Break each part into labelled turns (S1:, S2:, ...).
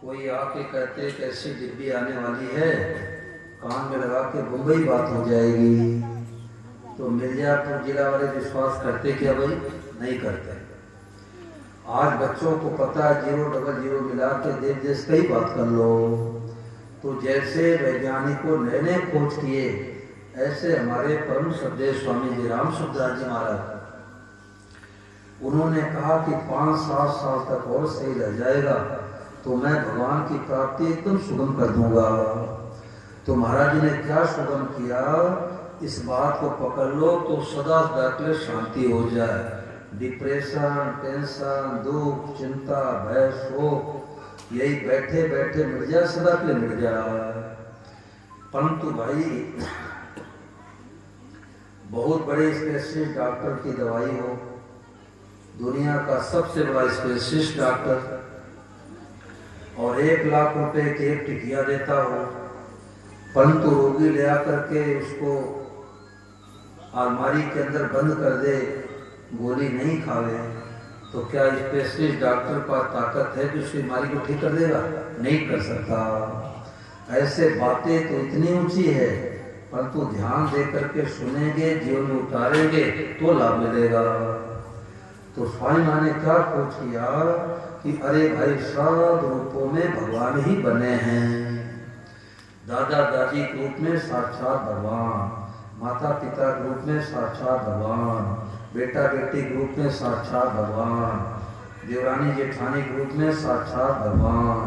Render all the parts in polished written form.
S1: कोई आके कहते कैसी डिब्बी आने वाली है, कान में लगा के मुंबई बात हो जाएगी, तो मिर्जापुर जिला वाले विश्वास करते क्या भाई? नहीं करते। आज बच्चों को पता है 000 मिला के देश देश का ही बात कर लो। तो जैसे वैज्ञानिकों नए नए खोज किए, ऐसे हमारे परम श्रद्धेय स्वामी जी राम सुखदास जी महाराज, उन्होंने कहा कि 5-7 साल तक और सही रह जाएगा तो मैं भगवान की प्राप्ति एकदम सुगम कर दूंगा। तो महाराज जी ने क्या सुगम किया, इस बात को पकड़ लो तो सदा के लिए शांति हो जाए। डिप्रेशन, टेंशन, दुख, चिंता, भय, शोक, यही बैठे बैठे मिट जाए, सदा के लिए मिट जाए। परंतु भाई बहुत बड़े स्पेशलिस्ट डॉक्टर की दवाई हो, दुनिया का सबसे बड़ा स्पेशलिस्ट डॉक्टर, और 1 लाख रुपए की एक टिकिया देता हो, परंतु रोगी ले आकर के उसको अलमारी के अंदर बंद कर दे, गोली नहीं खावे, तो क्या स्पेशलिस्ट डॉक्टर का ताकत है कि उसकी बीमारी को ठीक कर देगा? नहीं कर सकता। ऐसे बातें तो इतनी ऊंची है, परंतु ध्यान दे करके सुनेंगे, जीवन में उतारेंगे तो लाभ मिलेगा। तो स्वामी माँ ने क्या खोज किया कि अरे भाई सब रूपों में भगवान ही बने हैं। दादा दादी के रूप में साक्षात भगवान, माता पिता के रूप में साक्षात भगवान, बेटा बेटी के रूप में साक्षात भगवान, देवरानी जेठानी के रूप में साक्षात भगवान,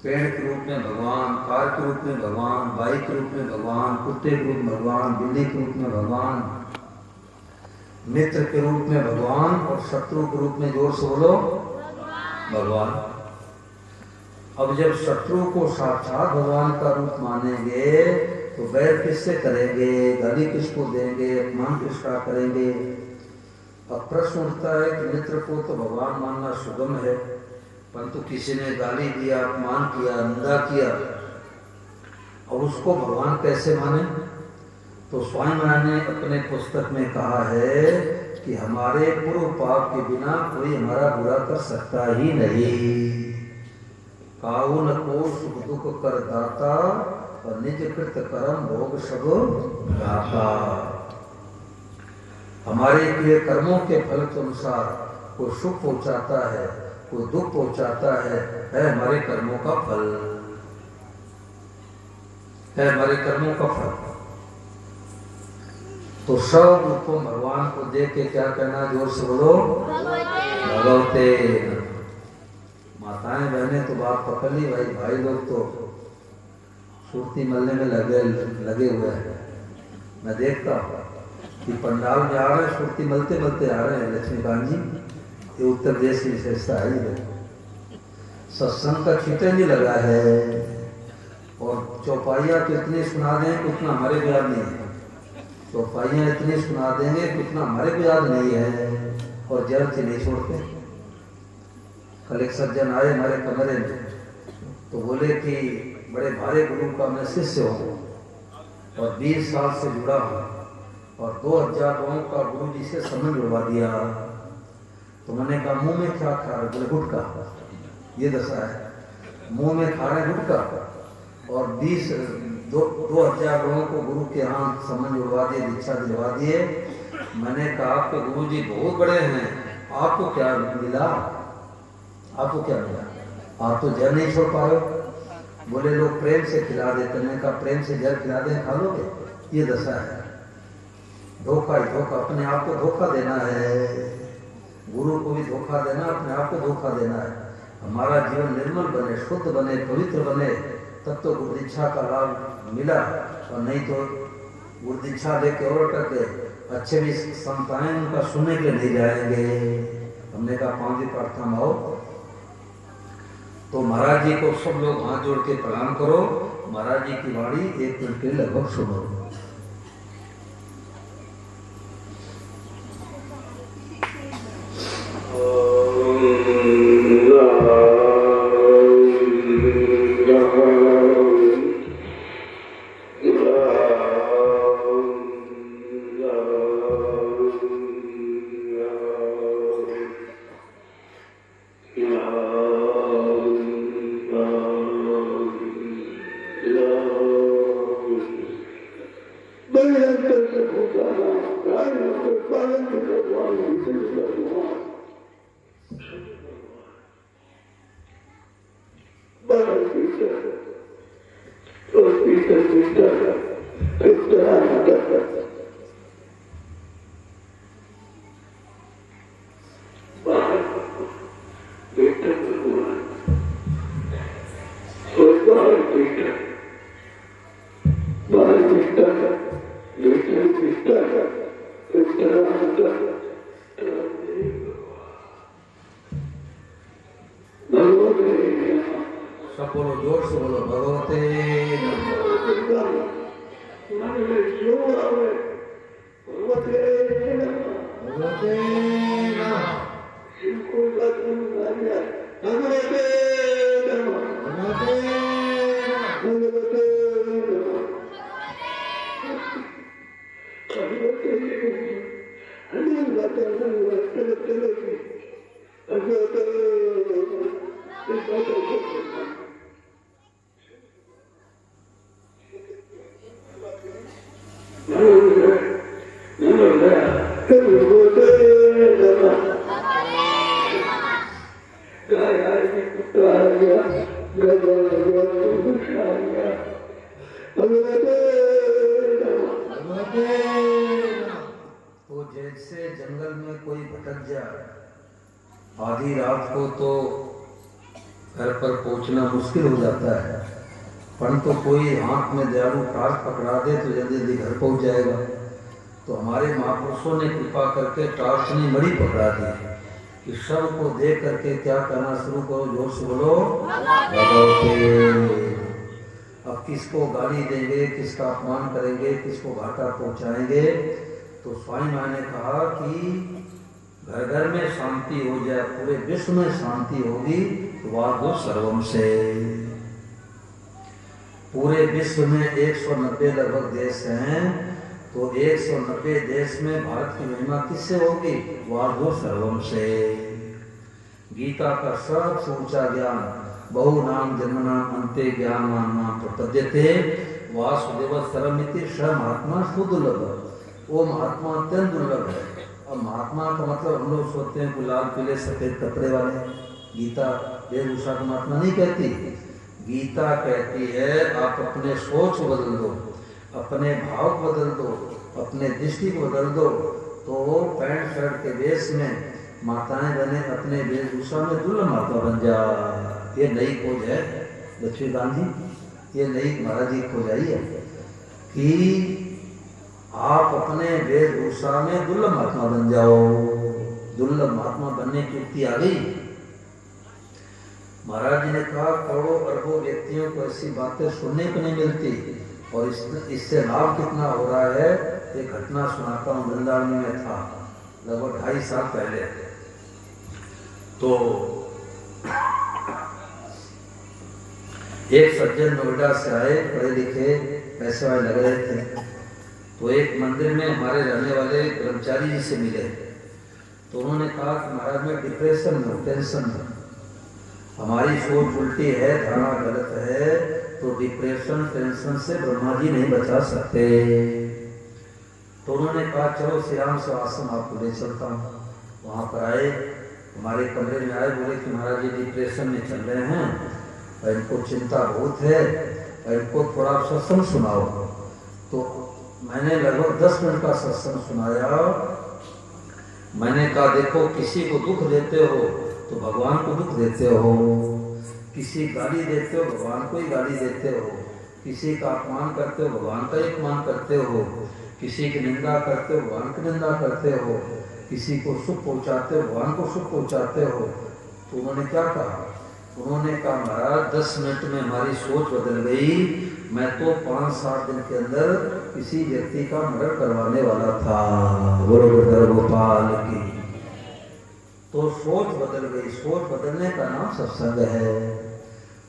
S1: पेड़ के रूप में भगवान, कार के रूप में भगवान, बाइक के रूप में भगवान, कुत्ते के रूप में भगवान, बिल्ली के रूप में भगवान, मित्र के रूप में भगवान, और शत्रु के रूप में जोर से बोलो भगवान। अब जब शत्रु को साक्षात भगवान का रूप मानेंगे तो बैर किससे करेंगे, गाली किसको देंगे, अपमान किसका करेंगे? अब प्रश्न उठता है कि मित्र को तो भगवान मानना सुगम है, परंतु किसी ने गाली दिया, अपमान किया, निंदा किया, और उसको भगवान कैसे माने? तो स्वामी महाराज ने अपने पुस्तक में कहा है कि हमारे पूर्व पाप के बिना कोई हमारा बुरा कर सकता ही नहीं। काऊ न को सुख दुख कर दाता, और निज कृत कर्म भोग सब दाता। हमारे किए कर्मों के फल के अनुसार कोई सुख पहुंचाता है, कोई दुख पहुंचाता है हमारे कर्मों का फल, है हमारे कर्मों का फल। तो सब रूपों भगवान को देख के क्या कहना, जोर से बोलो भगवते। माताएं बहनें तो बात पकड़ ली भाई, भाई लोग तो सुरती मलने में लगे हुए हैं। मैं देखता हूँ कि पंडाल में आ रहे हैं, सुरती मलते मलते आ रहे हैं। लक्ष्मीकांत जी, ये उत्तर देश की विशेषता है। सत्संग का छीटे नहीं लगा है, और चौपाइया कितनी सुना दें उतना हमारे को याद नहीं है। चौपाइयाँ इतनी सुना देंगे उतना हमारे को याद नहीं है, और जल से नहीं छोड़ते। कल एक सज्जन आए हमारे कमरे में, तो बोले कि बड़े भारे गुरु का मैं शिष्य हूँ और 20 साल से जुड़ा हूँ, और 2000 लोगों का गुरु जी से संबंध जुड़वा दिया। तो मैंने कहा मुंह में क्या खा रहे? बोले गुटखा। ये दशा है, मुंह में खा रहे गुटखा, और 2000 लोगों को गुरु के यहाँ संबंध जुड़वा दिए, दीक्षा दिलवा दिए। मैंने कहा आपके गुरु जी बहुत बड़े हैं, आपको क्या मिला? आपको क्या मिला? आप तो जल नहीं छोड़ पा रहे। बोले लोग प्रेम से खिला देते। मैंने कहा प्रेम से जल खिला दें, खा लोगे? ये दशा है, धोखा ही धोखा। अपने आप को धोखा देना है, गुरु को भी धोखा देना, अपने आप को धोखा देना है। हमारा जीवन निर्मल बने, शुद्ध बने, पवित्र बने, तब तो गुरु दीक्षा का लाभ मिला, और नहीं तो गुरु दीक्षा लेके और अटक गए। अच्छे भी संताएं उनका सुनने के लिए नहीं जाएंगे। हमने कहा 5 प्रार्थना आओ। तो महाराज जी को सब लोग हाथ जोड़ के प्रणाम करो। महाराज जी की वाणी 1 मिनट के लगभग सुनो। सब बोलो, जोर से बोलो, भगवते तो जैसे जंगल में कोई भटक जाए आधी रात को तो घर पर पहुंचना मुश्किल हो जाता है, परंतु कोई हाथ में दयालु टार्च पकड़ा दे तो जल्दी जल्दी घर पहुंच जाएगा। तो हमारे महापुरुषों ने कृपा करके टार्च ने मड़ी पकड़ा दी कि सब को देख करके क्या कहना शुरू करो, जोर से बोलो भगवते। अब किसको गाली देंगे, किसका अपमान करेंगे, किसको घाटा पहुंचाएंगे। तो स्वामी माँ ने कहा कि घर घर में शांति हो जाए, पूरे विश्व में शांति होगी तो वादो सर्वम से। पूरे विश्व में 190 लगभग देश हैं, तो 190 देश में भारत की महिमा किससे होगी? वादो सर्वम से। गीता का सबसे ऊंचा ज्ञान बहु नाम जन्मनाम अंते ज्ञान नाम प्रपद्यते वासुदेव सर्वमिति स महात्मा सुदुर्लभ। वो महात्मा अत्यंत दुर्लभ है। अब महात्मा का मतलब हम लोग सोचते हैं लाल पीले सफेद कपड़े वाले। गीता वेशभूषा का महात्मा नहीं कहती। गीता कहती है आप अपने सोच बदल दो, अपने भाव बदल दो, अपने दृष्टि को बदल दो, तो वो पैंट शर्ट के वेश में माताएं बने, अपने वेशभूषा में दुर्लभ माता बन जा। ये नई खोज है लक्ष्मीकांत जी, ये नई महाराज जी खोज आई है कि आप अपने वेशभूषा में दुर्लभ महात्मा बन जाओ। दुर्लभ महात्मा बनने की युक्ति आ गई। महाराज जी ने कहा करोड़ों अरबों व्यक्तियों को ऐसी बातें सुनने को नहीं मिलती, और इससे लाभ कितना हो रहा है। एक घटना सुनाता हूँ, वृंदावन में था लगभग 2.5 साल पहले। तो एक सज्जन नोएडा से आए, पढ़े लिखे पैसे वाले लग रहे थे। तो एक मंदिर में हमारे रहने वाले ब्रह्मचारी जी से मिले। तो उन्होंने कहा कि महाराज में डिप्रेशन में, टेंशन में, हमारी सोच उल्टी है, धारणा गलत है, तो डिप्रेशन टेंशन से ब्रह्मा जी नहीं बचा सकते। तो उन्होंने कहा चलो श्री राम से आश्रम आपको ले चलता हूँ। वहाँ पर आए, हमारे कमरे में आए, बोले कि महाराज जी डिप्रेशन में चल रहे हैं और इनको चिंता बहुत है और इनको थोड़ा सत्संग सुनाओ। तो मैंने लगभग 10 मिनट का सत्संग सुनाया। मैंने कहा देखो किसी को दुख देते हो तो भगवान को दुख देते हो, किसी गाली देते हो भगवान को ही गाली देते हो, किसी का अपमान करते हो भगवान का ही अपमान करते हो, किसी की निंदा करते हो भगवान की निंदा करते हो, किसी को सुख पहुंचाते हो भगवान को सुख पहुंचाते हो। तो उन्होंने क्या कहा? उन्होंने कहा महाराज 10 मिनट में हमारी सोच बदल गई। मैं तो 5-7 दिन के अंदर किसी व्यक्ति का मर्डर करवाने वाला था। गुरुदेव गोपाल की। तो सोच बदल गई। सोच बदलने का नाम सत्संग है।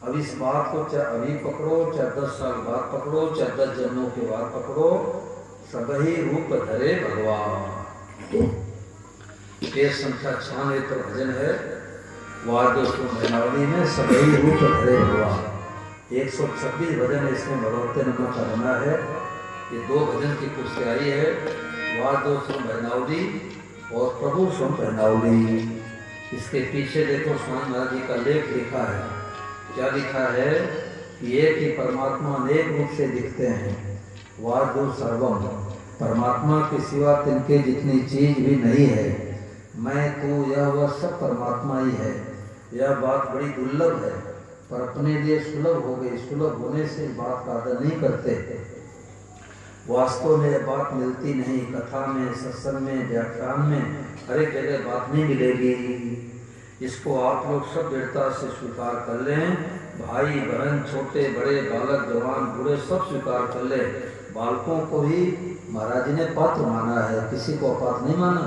S1: अब इस बात को चाहे अभी पकड़ो, चाहे 10 साल बाद पकड़ो, चाहे 10 जन्मों के बाद पकड़ो, सबही रूप धरे भगवान। ये संख्या 96 पर भजन है वाद्यों मैनावली में, सबही रूप धरे भगवान। 126 भजन इसमें भगवते नमः का बना है। ये 2 भजन की पुस्तक आई है, वाद्यों मैनावली और प्रभु स्वयं पहनावली। इसके पीछे देखो स्वामी महाराज जी का लेख लिखा है। क्या लिखा है कि एक ही परमात्मा अनेक रूप से दिखते हैं। वादु सर्वम, परमात्मा के सिवा तिनके जितनी चीज भी नहीं है। मैं तू यह वह सब परमात्मा ही है। यह बात बड़ी दुर्लभ है पर अपने लिए सुलभ हो गई। सुलभ होने से बात का आदर नहीं करते। वास्तव में यह बात मिलती नहीं। कथा में, सत्संग में, व्याख्यान में हर एक जगह बात नहीं मिलेगी। इसको आप लोग सब दृढ़ता से स्वीकार कर लें। भाई बहन, छोटे बड़े, बालक जवान बूढ़े सब स्वीकार कर ले। बालकों को ही महाराज जी ने पात्र माना है, किसी को अपात्र नहीं माना।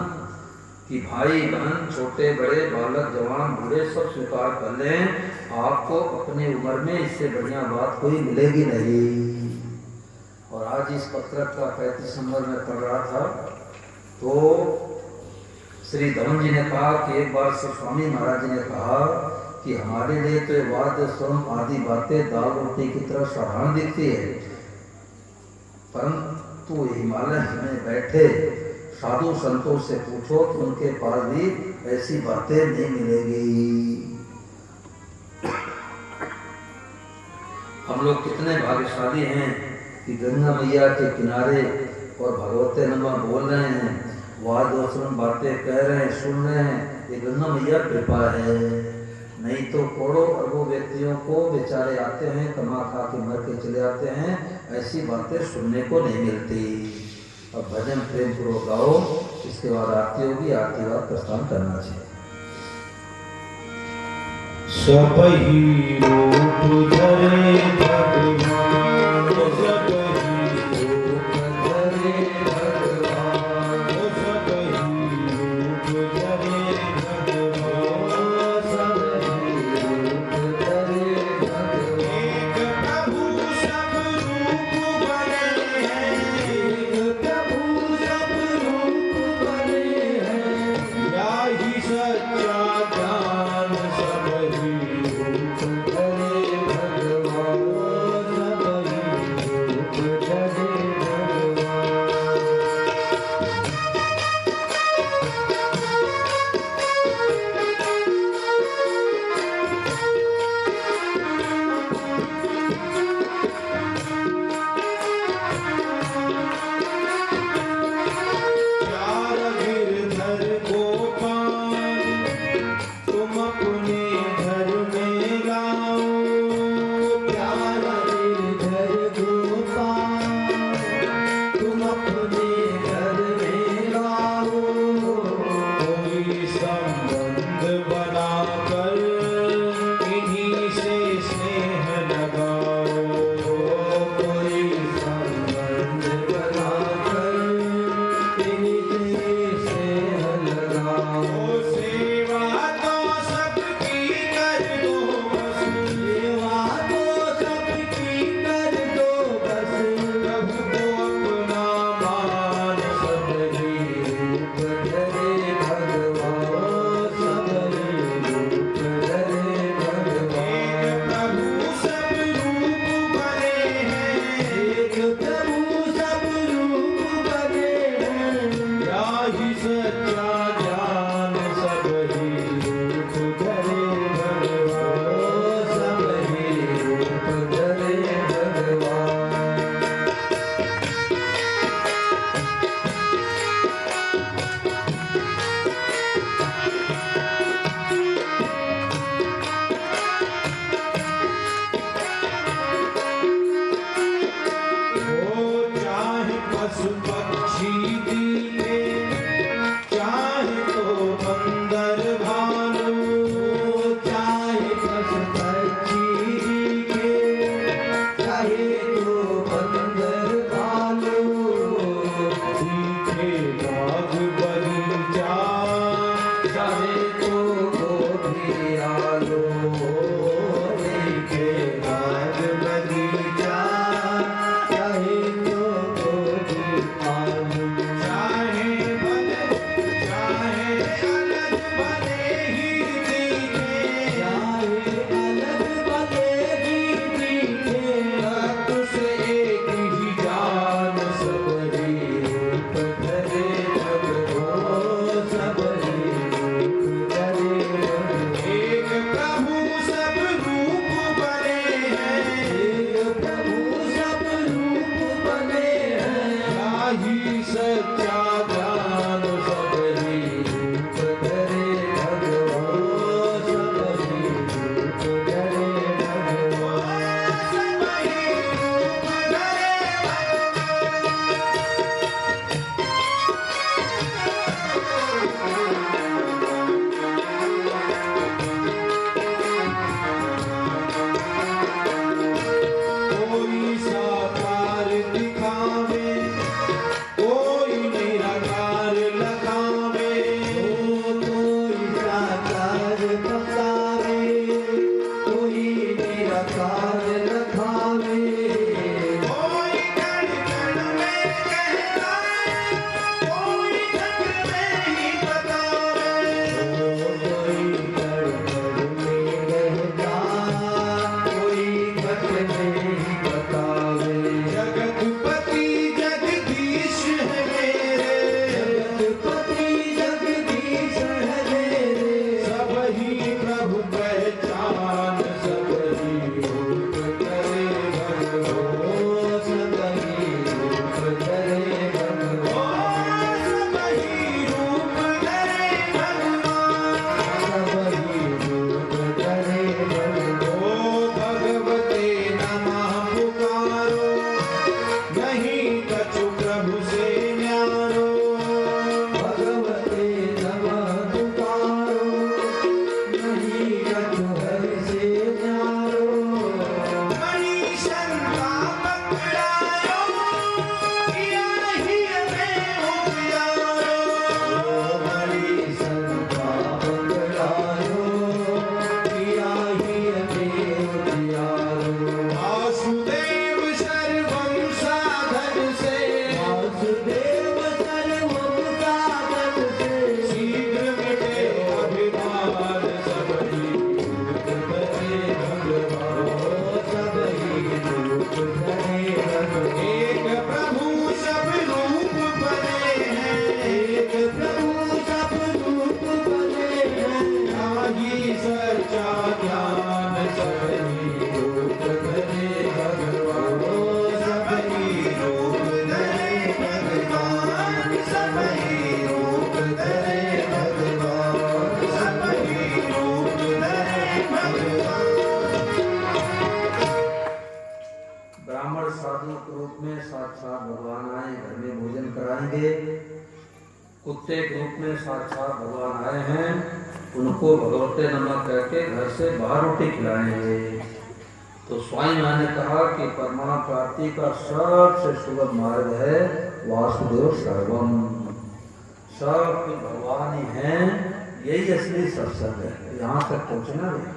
S1: कि भाई बहन, छोटे बड़े, बालक जवान बूढ़े सब स्वीकार कर लें। आपको अपनी उम्र में इससे बढ़िया बात कोई मिलेगी नहीं। और आज इस पत्रक का 35 नंबर में पढ़ रहा था तो श्री धवन जी ने कहा कि एक बार से स्वामी महाराज जी ने कहा कि हमारे लिए तो वाद्य स्वरम आदि बातें दाल रोटी की तरह साधारण दिखती है, परंतु हिमालय में बैठे साधु संतों से पूछो तो उनके पास भी ऐसी बातें नहीं मिलेगी। हम लोग कितने भाग्यशाली हैं कि गंगा मैया के किनारे और भगवते नमा बोल रहे हैं, वाद वचन बातें कह रहे हैं, सुन रहे हैं। ये गंगा मैया कृपा है। नहीं तो करोड़ों अरबों व्यक्तियों को बेचारे आते हैं, कमा खा के मर के चले आते हैं, ऐसी बातें सुनने को नहीं मिलती। अब भजन प्रेम पूर्वक गाओ, इसके बाद आरती होगी। आरती बाद प्रस्थान करना चाहिए।
S2: सबही रूप धरे भगवान, सबही रूप धरे भगवान, सबही रूप धरे भगवान, सबही रूप धरे भगवान। एक प्रभु सब रूप बने हैं, एक प्रभु सब रूप बने हैं। याही सच्चा ज्ञान सबही रूप धरे भगवान।
S1: ब्राह्मण साधु के रूप में साक्षात भगवान आए, घर में भोजन कराएंगे। कुत्ते के रूप में साक्षात भगवान आए हैं, उनको भगवते नमः कह के घर से बाहर रोटी खिलाएंगे। तो स्वामी मां ने कहा कि परमात्मा प्राप्ति का सबसे सुलभ मार्ग है वासुदेव सर्वम, सब कुछ भगवान ही हैं, यही असली सत्संग है। यहाँ तक पहुँचना नहीं,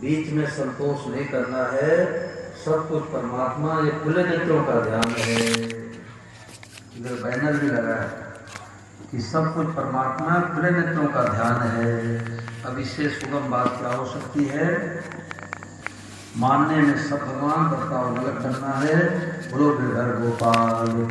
S1: बीच में संतोष नहीं करना है, सब कुछ परमात्मा, ये खुले नेत्रों का ध्यान है। इधर बैनर भी लगा है कि सब कुछ परमात्मा, खुले नेत्रों का ध्यान है। अब इससे सुगम बात क्या हो सकती है? मानने में सब भगवान, बर्ताव अलग करना है। बोलो गिरधर गोपाल।